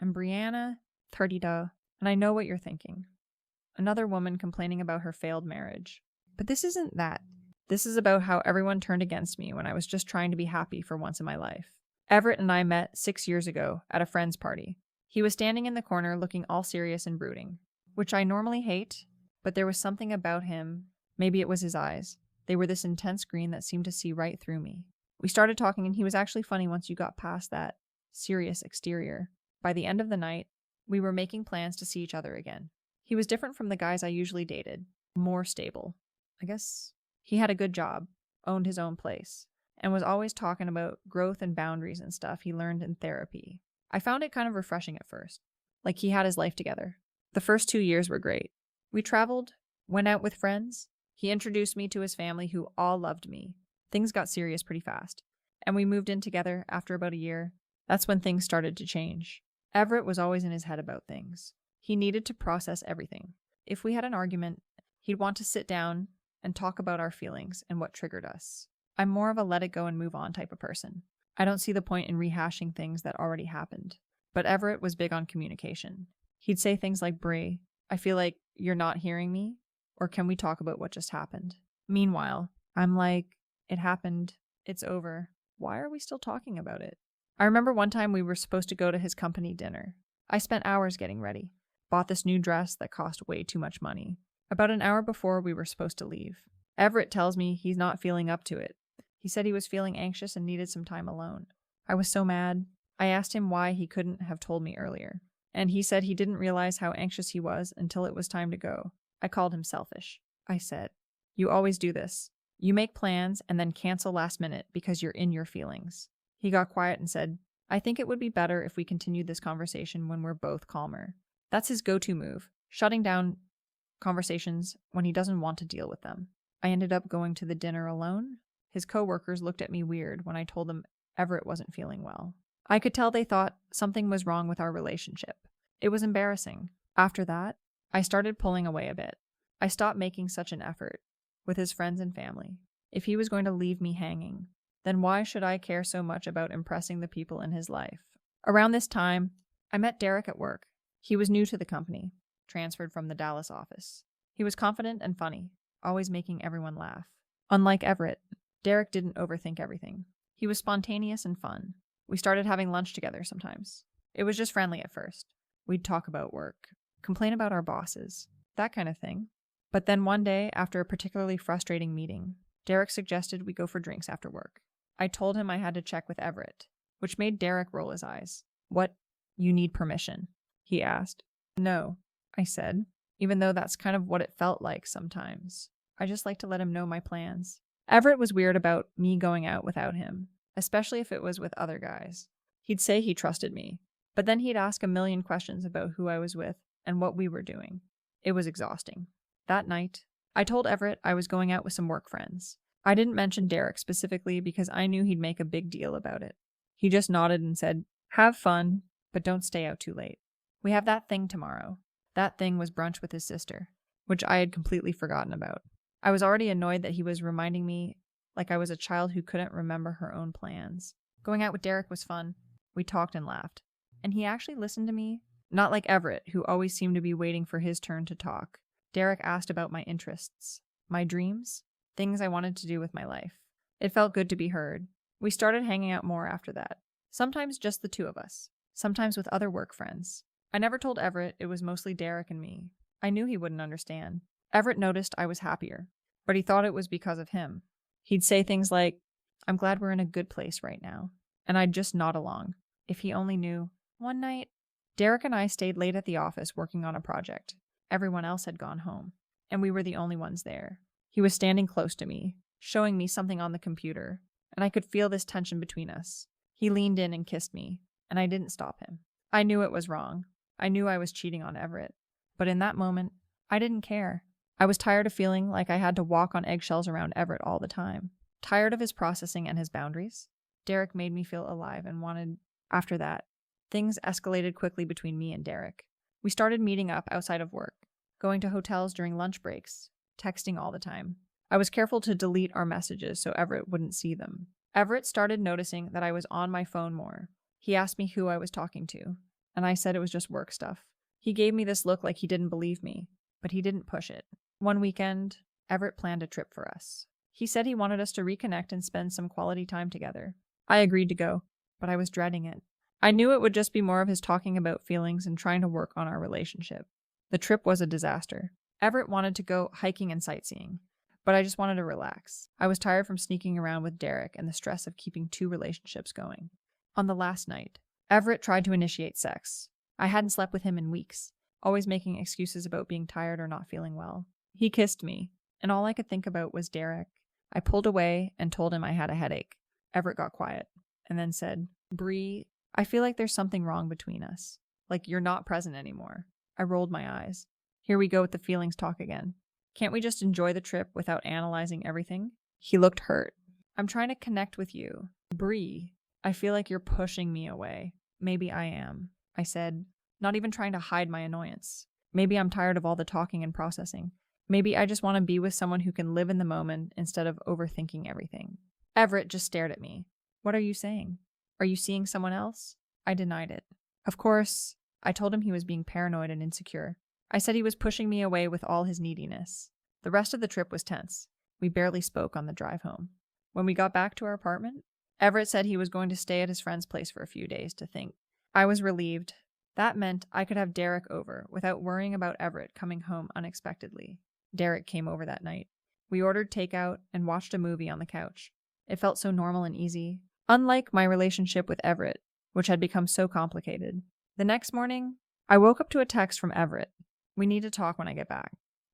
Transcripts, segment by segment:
I'm Brianna, 30, and I know what you're thinking. Another woman complaining about her failed marriage. But this isn't that. This is about how everyone turned against me when I was just trying to be happy for once in my life. Everett and I met 6 years ago at a friend's party. He was standing in the corner looking all serious and brooding, which I normally hate, but there was something about him. Maybe it was his eyes. They were this intense green that seemed to see right through me. We started talking, and he was actually funny once you got past that serious exterior. By the end of the night, we were making plans to see each other again. He was different from the guys I usually dated, more stable. I guess he had a good job, owned his own place, and was always talking about growth and boundaries and stuff he learned in therapy. I found it kind of refreshing at first, like he had his life together. The first 2 years were great. We traveled, went out with friends. He introduced me to his family who all loved me. Things got serious pretty fast, and we moved in together after about a year. That's when things started to change. Everett was always in his head about things. He needed to process everything. If we had an argument, he'd want to sit down and talk about our feelings and what triggered us. I'm more of a let it go and move on type of person. I don't see the point in rehashing things that already happened. But Everett was big on communication. He'd say things like, "Brie, I feel like you're not hearing me, or can we talk about what just happened?" Meanwhile, I'm like, it happened, it's over. Why are we still talking about it? I remember one time we were supposed to go to his company dinner. I spent hours getting ready. Bought this new dress that cost way too much money. About an hour before we were supposed to leave, Everett tells me he's not feeling up to it. He said he was feeling anxious and needed some time alone. I was so mad. I asked him why he couldn't have told me earlier, and he said he didn't realize how anxious he was until it was time to go. I called him selfish. I said, "You always do this. You make plans and then cancel last minute because you're in your feelings." He got quiet and said, "I think it would be better if we continued this conversation when we're both calmer." That's his go-to move, shutting down conversations when he doesn't want to deal with them. I ended up going to the dinner alone. His coworkers looked at me weird when I told them Everett wasn't feeling well. I could tell they thought something was wrong with our relationship. It was embarrassing. After that, I started pulling away a bit. I stopped making such an effort with his friends and family. If he was going to leave me hanging, then why should I care so much about impressing the people in his life? Around this time, I met Derek at work. He was new to the company, transferred from the Dallas office. He was confident and funny, always making everyone laugh. Unlike Everett, Derek didn't overthink everything. He was spontaneous and fun. We started having lunch together sometimes. It was just friendly at first. We'd talk about work, complain about our bosses, that kind of thing. But then one day, after a particularly frustrating meeting, Derek suggested we go for drinks after work. I told him I had to check with Everett, which made Derek roll his eyes. "What? You need permission?" he asked. "No," I said, even though that's kind of what it felt like sometimes. I just like to let him know my plans. Everett was weird about me going out without him, especially if it was with other guys. He'd say he trusted me, but then he'd ask a million questions about who I was with and what we were doing. It was exhausting. That night, I told Everett I was going out with some work friends. I didn't mention Derek specifically because I knew he'd make a big deal about it. He just nodded and said, "Have fun, but don't stay out too late. We have that thing tomorrow." That thing was brunch with his sister, which I had completely forgotten about. I was already annoyed that he was reminding me like I was a child who couldn't remember her own plans. Going out with Derek was fun. We talked and laughed. And he actually listened to me, not like Everett, who always seemed to be waiting for his turn to talk. Derek asked about my interests, my dreams, things I wanted to do with my life. It felt good to be heard. We started hanging out more after that. Sometimes just the two of us, sometimes with other work friends. I never told Everett it was mostly Derek and me. I knew he wouldn't understand. Everett noticed I was happier, but he thought it was because of him. He'd say things like, "I'm glad we're in a good place right now," and I'd just nod along. If he only knew. One night, Derek and I stayed late at the office working on a project. Everyone else had gone home, and we were the only ones there. He was standing close to me, showing me something on the computer, and I could feel this tension between us. He leaned in and kissed me, and I didn't stop him. I knew it was wrong. I knew I was cheating on Everett, but in that moment, I didn't care. I was tired of feeling like I had to walk on eggshells around Everett all the time. Tired of his processing and his boundaries. Derek made me feel alive and wanted. After that, things escalated quickly between me and Derek. We started meeting up outside of work, going to hotels during lunch breaks, texting all the time. I was careful to delete our messages so Everett wouldn't see them. Everett started noticing that I was on my phone more. He asked me who I was talking to. and I said it was just work stuff. He gave me this look like he didn't believe me, but he didn't push it. One weekend, Everett planned a trip for us. He said he wanted us to reconnect and spend some quality time together. I agreed to go, but I was dreading it. I knew it would just be more of his talking about feelings and trying to work on our relationship. The trip was a disaster. Everett wanted to go hiking and sightseeing, but I just wanted to relax. I was tired from sneaking around with Derek and the stress of keeping 2 relationships going. On the last night, Everett tried to initiate sex. I hadn't slept with him in weeks, always making excuses about being tired or not feeling well. He kissed me, and all I could think about was Derek. I pulled away and told him I had a headache. Everett got quiet, and then said, "Bree, I feel like there's something wrong between us. Like you're not present anymore." I rolled my eyes. Here we go with the feelings talk again. Can't we just enjoy the trip without analyzing everything? He looked hurt. "I'm trying to connect with you. Bree, I feel like you're pushing me away." "Maybe I am," I said, not even trying to hide my annoyance. "Maybe I'm tired of all the talking and processing. Maybe I just want to be with someone who can live in the moment instead of overthinking everything." Everett just stared at me. "What are you saying? Are you seeing someone else?" I denied it. Of course, I told him he was being paranoid and insecure. I said he was pushing me away with all his neediness. The rest of the trip was tense. We barely spoke on the drive home. When we got back to our apartment, Everett said he was going to stay at his friend's place for a few days to think. I was relieved. That meant I could have Derek over without worrying about Everett coming home unexpectedly. Derek came over that night. We ordered takeout and watched a movie on the couch. It felt so normal and easy, unlike my relationship with Everett, which had become so complicated. The next morning, I woke up to a text from Everett. "We need to talk when I get back.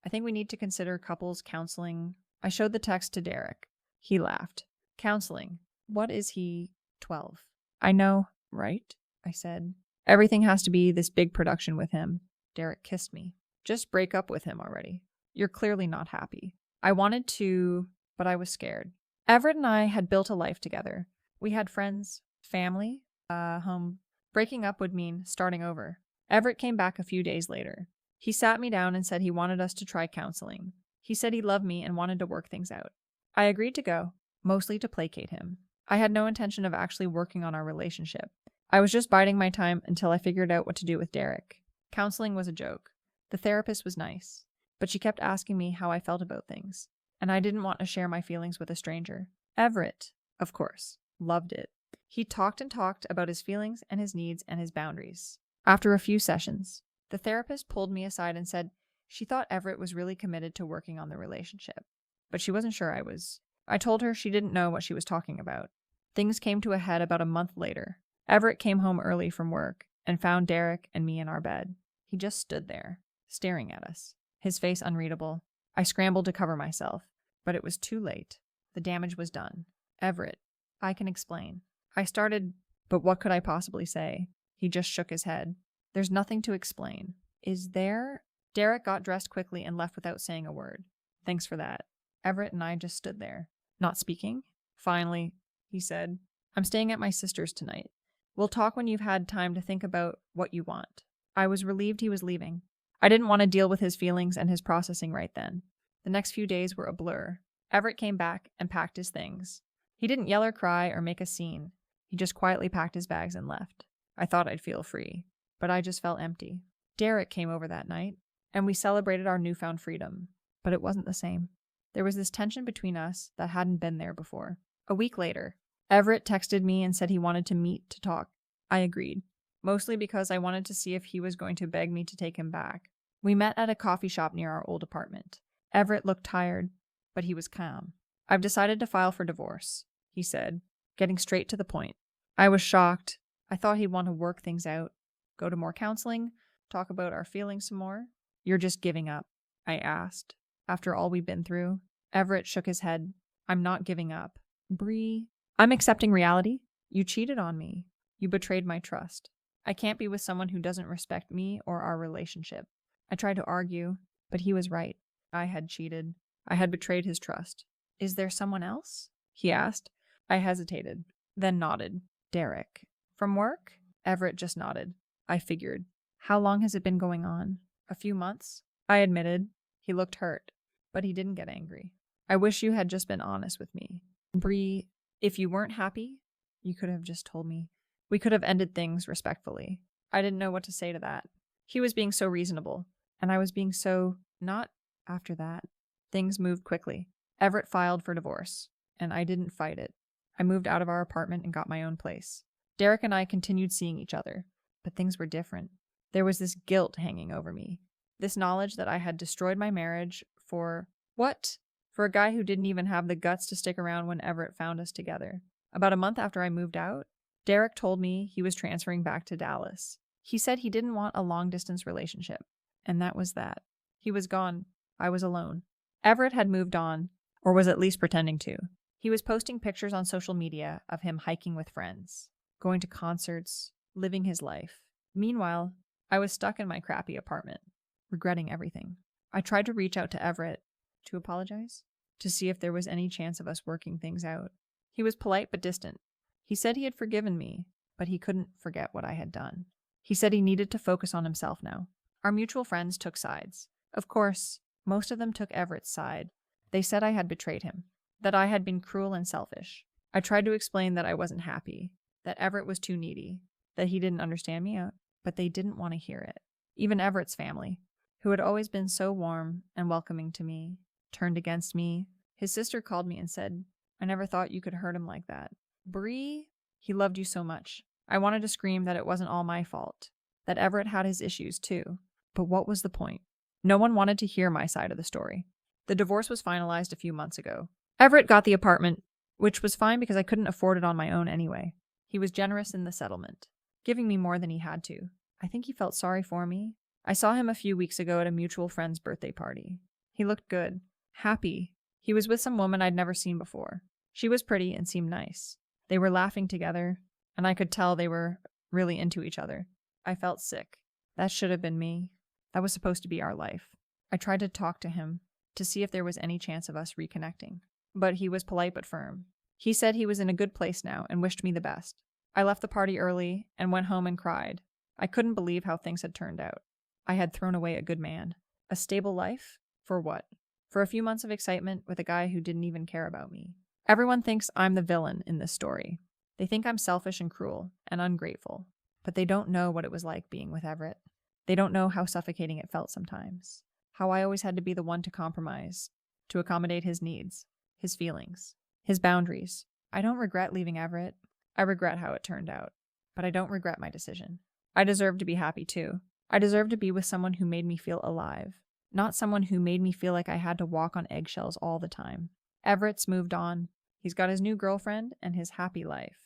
I think we need to consider couples counseling." I showed the text to Derek. He laughed. "Counseling? What is he, 12? "I know, right?" I said. "Everything has to be this big production with him." Derek kissed me. "Just break up with him already. You're clearly not happy." I wanted to, but I was scared. Everett and I had built a life together. We had friends, family, home. Breaking up would mean starting over. Everett came back a few days later. He sat me down and said he wanted us to try counseling. He said he loved me and wanted to work things out. I agreed to go, mostly to placate him. I had no intention of actually working on our relationship. I was just biding my time until I figured out what to do with Derek. Counseling was a joke. The therapist was nice, but she kept asking me how I felt about things, and I didn't want to share my feelings with a stranger. Everett, of course, loved it. He talked and talked about his feelings and his needs and his boundaries. After a few sessions, the therapist pulled me aside and said she thought Everett was really committed to working on the relationship, but she wasn't sure I was. I told her she didn't know what she was talking about. Things came to a head about a month later. Everett came home early from work and found Derek and me in our bed. He just stood there, staring at us, his face unreadable. I scrambled to cover myself, but it was too late. The damage was done. "Everett, I can explain." I started, but what could I possibly say? He just shook his head. "There's nothing to explain." "Is there?" Derek got dressed quickly and left without saying a word. "Thanks for that." Everett and I just stood there, not speaking. Finally, he said, "I'm staying at my sister's tonight. We'll talk when you've had time to think about what you want." I was relieved he was leaving. I didn't want to deal with his feelings and his processing right then. The next few days were a blur. Everett came back and packed his things. He didn't yell or cry or make a scene. He just quietly packed his bags and left. I thought I'd feel free, but I just felt empty. Derek came over that night, and we celebrated our newfound freedom, but it wasn't the same. There was this tension between us that hadn't been there before. A week later, Everett texted me and said he wanted to meet to talk. I agreed, mostly because I wanted to see if he was going to beg me to take him back. We met at a coffee shop near our old apartment. Everett looked tired, but he was calm. "I've decided to file for divorce," he said, getting straight to the point. I was shocked. I thought he'd want to work things out, go to more counseling, talk about our feelings some more. "You're just giving up?" I asked. "After all we've been through?" Everett shook his head. "I'm not giving up. Bree, I'm accepting reality. You cheated on me. You betrayed my trust. I can't be with someone who doesn't respect me or our relationship." I tried to argue, but he was right. I had cheated. I had betrayed his trust. "Is there someone else?" he asked. I hesitated, then nodded. "Derek." "From work?" Everett just nodded. I figured. "How long has it been going on?" "A few months," I admitted. He looked hurt, but he didn't get angry. "I wish you had just been honest with me. Bree, if you weren't happy, you could have just told me. We could have ended things respectfully." I didn't know what to say to that. He was being so reasonable, and I was being so not. After that, things moved quickly. Everett filed for divorce, and I didn't fight it. I moved out of our apartment and got my own place. Derek and I continued seeing each other, but things were different. There was this guilt hanging over me. This knowledge that I had destroyed my marriage for what? For a guy who didn't even have the guts to stick around when Everett found us together. About a month after I moved out, Derek told me he was transferring back to Dallas. He said he didn't want a long-distance relationship, and that was that. He was gone. I was alone. Everett had moved on, or was at least pretending to. He was posting pictures on social media of him hiking with friends, going to concerts, living his life. Meanwhile, I was stuck in my crappy apartment, regretting everything. I tried to reach out to Everett to apologize, to see if there was any chance of us working things out. He was polite but distant. He said he had forgiven me, but he couldn't forget what I had done. He said he needed to focus on himself now. Our mutual friends took sides. Of course, most of them took Everett's side. They said I had betrayed him, that I had been cruel and selfish. I tried to explain that I wasn't happy, that Everett was too needy, that he didn't understand me, but they didn't want to hear it. Even Everett's family, who had always been so warm and welcoming to me, turned against me. His sister called me and said, "I never thought you could hurt him like that. Bree, he loved you so much." I wanted to scream that it wasn't all my fault, that Everett had his issues too. But what was the point? No one wanted to hear my side of the story. The divorce was finalized a few months ago. Everett got the apartment, which was fine because I couldn't afford it on my own anyway. He was generous in the settlement, giving me more than he had to. I think he felt sorry for me. I saw him a few weeks ago at a mutual friend's birthday party. He looked good, happy. He was with some woman I'd never seen before. She was pretty and seemed nice. They were laughing together, and I could tell they were really into each other. I felt sick. That should have been me. That was supposed to be our life. I tried to talk to him, to see if there was any chance of us reconnecting. But he was polite but firm. He said he was in a good place now and wished me the best. I left the party early and went home and cried. I couldn't believe how things had turned out. I had thrown away a good man. A stable life? For what? For a few months of excitement with a guy who didn't even care about me. Everyone thinks I'm the villain in this story. They think I'm selfish and cruel and ungrateful. But they don't know what it was like being with Everett. They don't know how suffocating it felt sometimes. How I always had to be the one to compromise, to accommodate his needs, his feelings, his boundaries. I don't regret leaving Everett. I regret how it turned out. But I don't regret my decision. I deserve to be happy too. I deserve to be with someone who made me feel alive, not someone who made me feel like I had to walk on eggshells all the time. Everett's moved on. He's got his new girlfriend and his happy life.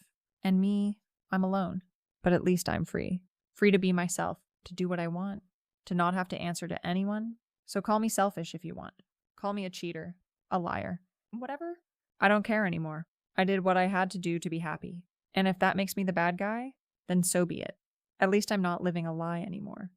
And me, I'm alone. But at least I'm free. Free to be myself, to do what I want, to not have to answer to anyone. So call me selfish if you want. Call me a cheater, a liar, whatever. I don't care anymore. I did what I had to do to be happy. And if that makes me the bad guy, then so be it. At least I'm not living a lie anymore.